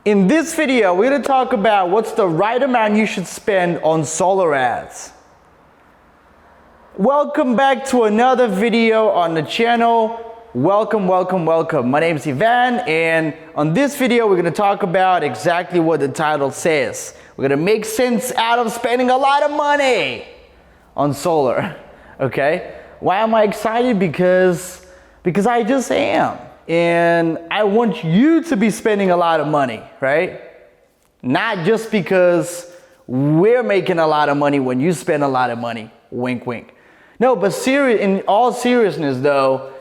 In this video, we're going to talk about what's the right amount you should spend on solar ads. Welcome back to another video on the channel. Welcome. My name is Ivan, and on this video, we're going to talk about exactly what the title says. We're going to make sense out of spending a lot of money on solar, okay? Why am I excited? Because I just am. And I want you to be spending a lot of money, right? Not just because we're making a lot of money when you spend a lot of money, wink, wink. No, but in all seriousness though,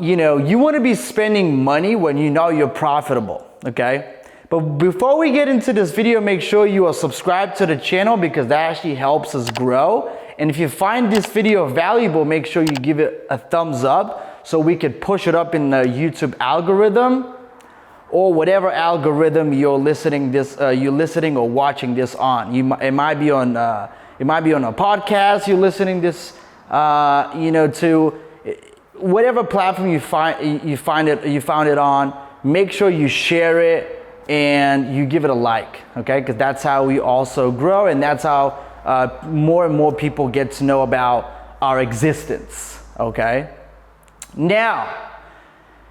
you want to be spending money when you know you're profitable, okay? But before we get into this video, make sure you are subscribed to the channel because that actually helps us grow. And if you find this video valuable, make sure you give it a thumbs up so we could push it up in the YouTube algorithm or whatever algorithm you're listening or watching this on. It might be on a podcast you're listening this, to whatever platform you found it on. Make sure you share it and you give it a like, okay? Because that's how we also grow, and that's how more and more people get to know about our existence, okay? Now,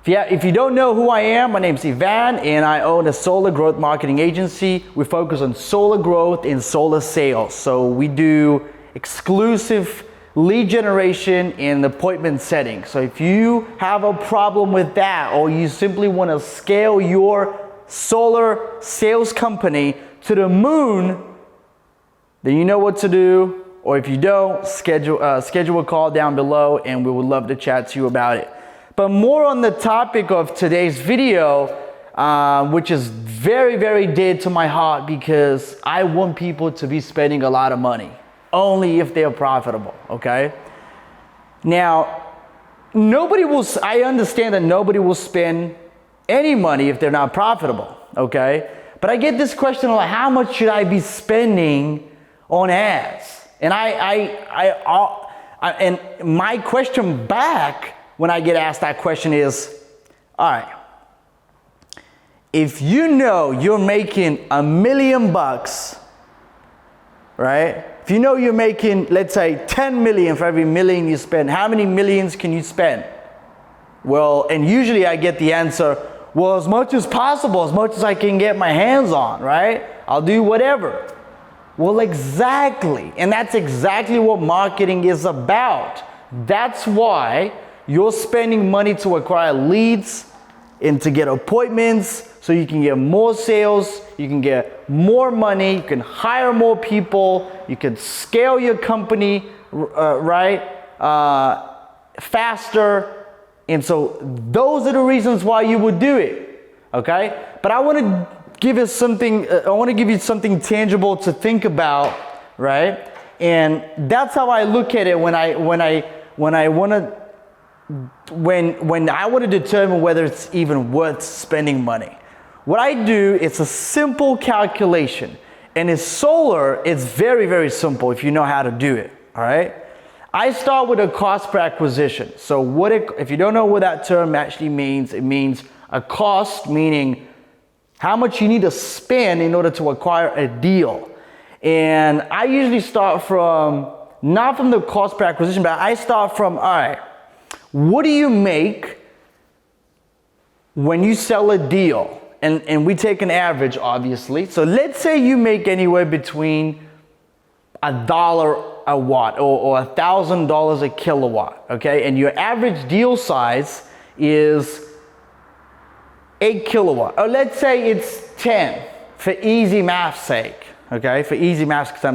if you don't know who I am, my name is Ivan, and I own a solar growth marketing agency. We focus on solar growth and solar sales. So we do exclusive lead generation and appointment setting. So if you have a problem with that, or you simply want to scale your solar sales company to the moon, then you know what to do. Or if you don't, schedule a call down below and we would love to chat to you about it. But more on the topic of today's video, which is very, very dear to my heart because I want people to be spending a lot of money, only if they're profitable, okay? Now, I understand that nobody will spend any money if they're not profitable, okay? But I get this question like, how much should I be spending on ads? And and my question back when I get asked that question is, all right, if you know you're making $1 million, right? If you know you're making, let's say, 10 million for every million you spend, how many millions can you spend? Well, and usually I get the answer, well, as much as possible, as much as I can get my hands on, right? I'll do whatever. Well, exactly. And that's exactly what marketing is about. That's why you're spending money to acquire leads and to get appointments so you can get more sales, you can get more money, you can hire more people, you can scale your company, faster. And so those are the reasons why you would do it, okay? But I want to give you something tangible to think about, right? And that's how I look at it when I want to determine whether it's even worth spending money. What I do, it's a simple calculation, and in solar, it's very, very simple if you know how to do it, all right? I start with a cost per acquisition. So if you don't know what that term actually means, it means a cost, meaning how much you need to spend in order to acquire a deal. And I usually start not from the cost per acquisition, but I start from, all right, what do you make when you sell a deal? And we take an average, obviously. So let's say you make anywhere between $1 a watt or $1,000 a kilowatt, okay? And your average deal size is 8 kilowatt, or let's say it's 10 for easy math's sake, okay? For easy maths, because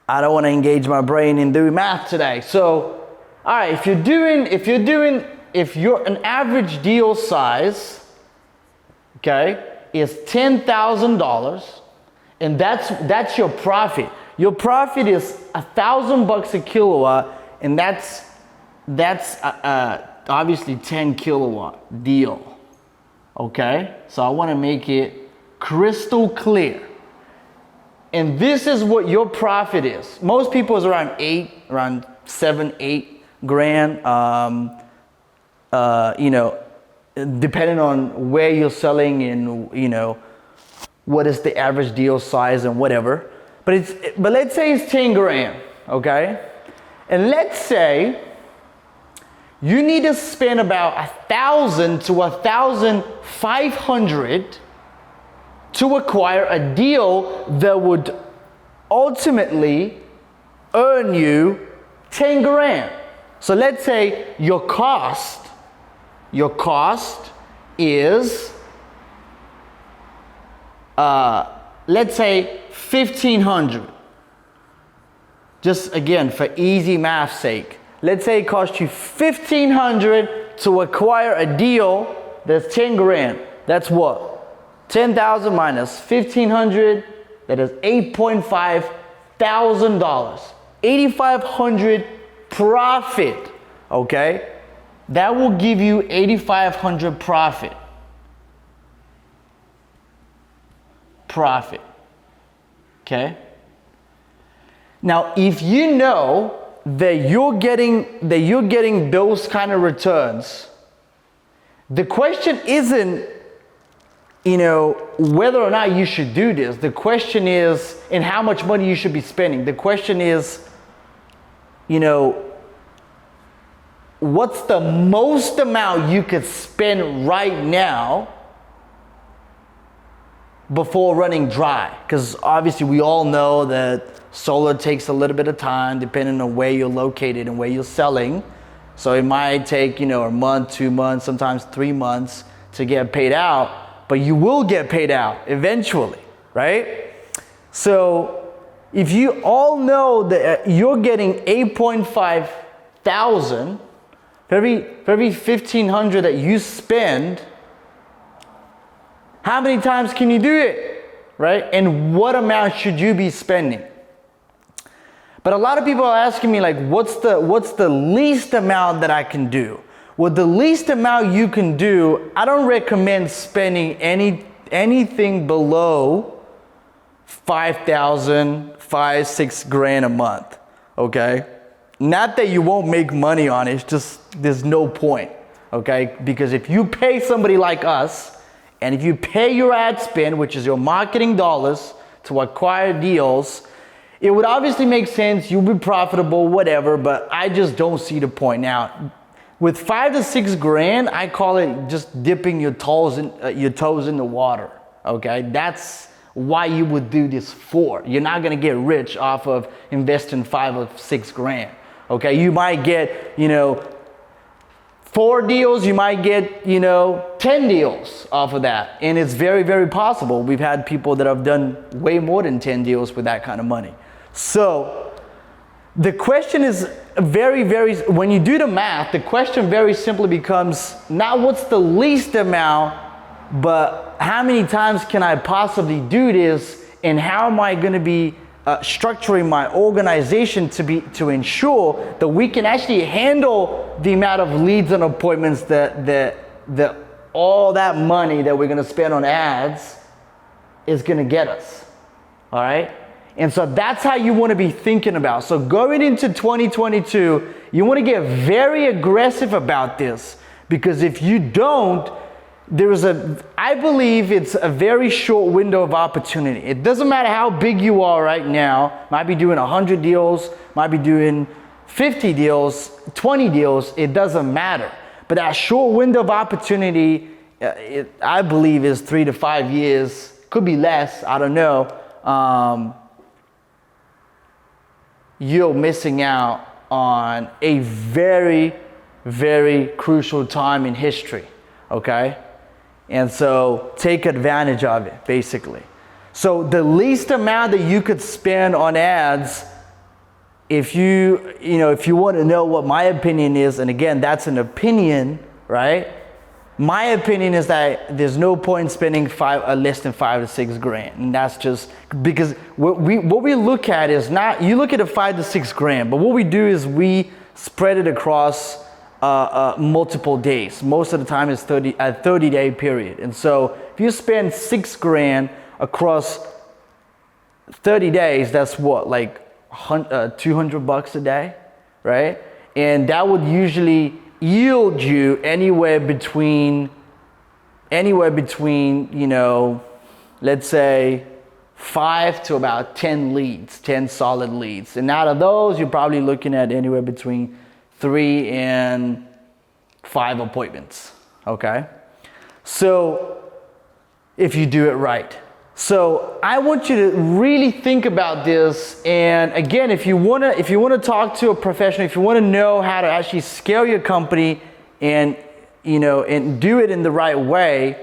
I don't want to engage my brain in doing math today. So, all right, if an average deal size, okay, is $10,000, and that's your profit. Your profit is $1,000 a kilowatt, and that's obviously 10 kilowatt deal, okay? So I want to make it crystal clear. And this is what your profit is. Most people is around 7, 8 grand. depending on where you're selling and, you know, what is the average deal size and whatever. But let's say it's 10 grand, okay? And let's say you need to spend about 1,000 to 1,500 to acquire a deal that would ultimately earn you 10 grand. So let's say your cost is, let's say 1,500. Just again, for easy math sake. Let's say it costs you 1,500 to acquire a deal that's 10 grand. That's what? 10,000 minus 1,500, that is $8.5 thousand. 8,500 profit, okay? That will give you 8,500 profit. Okay? Now, if you know that you're getting those kind of returns, the question isn't, you know, whether or not you should do this. The question is, and how much money you should be spending. The question is, you know, what's the most amount you could spend right now before running dry? Because obviously we all know that solar takes a little bit of time depending on where you're located and where you're selling. So it might take, you know, a month, 2 months, sometimes 3 months to get paid out, but you will get paid out eventually, right? So if you all know that you're getting 8.5 thousand for every 1,500 that you spend, how many times can you do it, right? And what amount should you be spending? But a lot of people are asking me, like, what's the least amount that I can do? Well, the least amount you can do, I don't recommend spending anything below 5,000, 6 grand a month, okay? Not that you won't make money on it, it's just there's no point, okay? Because if you pay somebody like us, and if you pay your ad spend, which is your marketing dollars, to acquire deals, it would obviously make sense, you'll be profitable, whatever, but I just don't see the point. Now, with 5 to 6 grand, I call it just dipping your toes in the water, okay? That's why you would do this for. You're not gonna get rich off of investing 5 or 6 grand, okay? You might get, you know, 4 deals, you might get, you know, 10 deals off of that. And it's very, very possible. We've had people that have done way more than 10 deals with that kind of money. So the question is when you do the math, the question very simply becomes not what's the least amount, but how many times can I possibly do this, and how am I gonna be structuring my organization to ensure that we can actually handle the amount of leads and appointments that all that money that we're gonna spend on ads is gonna get us, all right? And so that's how you wanna be thinking about. So going into 2022, you wanna get very aggressive about this, because if you don't, I believe it's a very short window of opportunity. It doesn't matter how big you are right now, might be doing 100 deals, might be doing 50 deals, 20 deals, it doesn't matter. But that short window of opportunity, I believe is 3 to 5 years, could be less, I don't know. You're missing out on a very, very crucial time in history, okay? And so take advantage of it, basically. So the least amount that you could spend on ads, if you want to know what my opinion is, and again, that's an opinion, right? My opinion is that there's no point spending less than 5 to 6 grand. And that's just because what we look at is not, you look at a 5 to 6 grand, but what we do is we spread it across multiple days. Most of the time it's a 30-day period. And so if you spend 6 grand across 30 days, that's what, like $200 a day, right? And that would usually yield you anywhere between anywhere between, you know, let's say 5 to about 10 leads, 10 solid leads. And out of those, you're probably looking at anywhere between 3 and 5 appointments, okay? So if you do it right. So I want you to really think about this. And again, if you wanna talk to a professional, if you wanna know how to actually scale your company and, you know, and do it in the right way,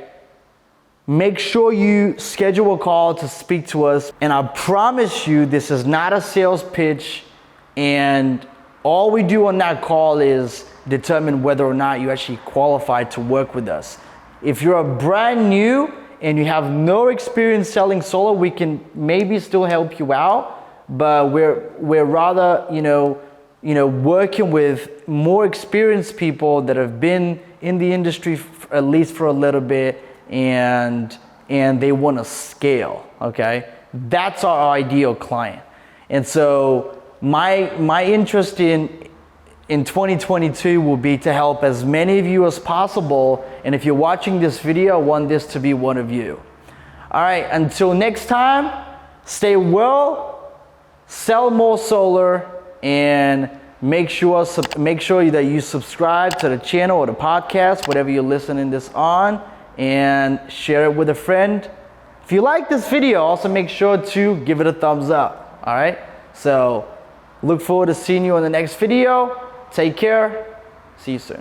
make sure you schedule a call to speak to us. And I promise you, this is not a sales pitch. And all we do on that call is determine whether or not you actually qualify to work with us. If you're a brand new and you have no experience selling solar, we can maybe still help you out, but we're rather, you know, working with more experienced people that have been in the industry at least for a little bit, and they want to scale. Okay, that's our ideal client. And so my interest in 2022 will be to help as many of you as possible. And if you're watching this video, I want this to be one of you. All right, until next time, stay well, sell more solar, and make sure that you subscribe to the channel or the podcast, whatever you're listening this on, and share it with a friend. If you like this video, also make sure to give it a thumbs up. All right, so look forward to seeing you in the next video. Take care. See you soon.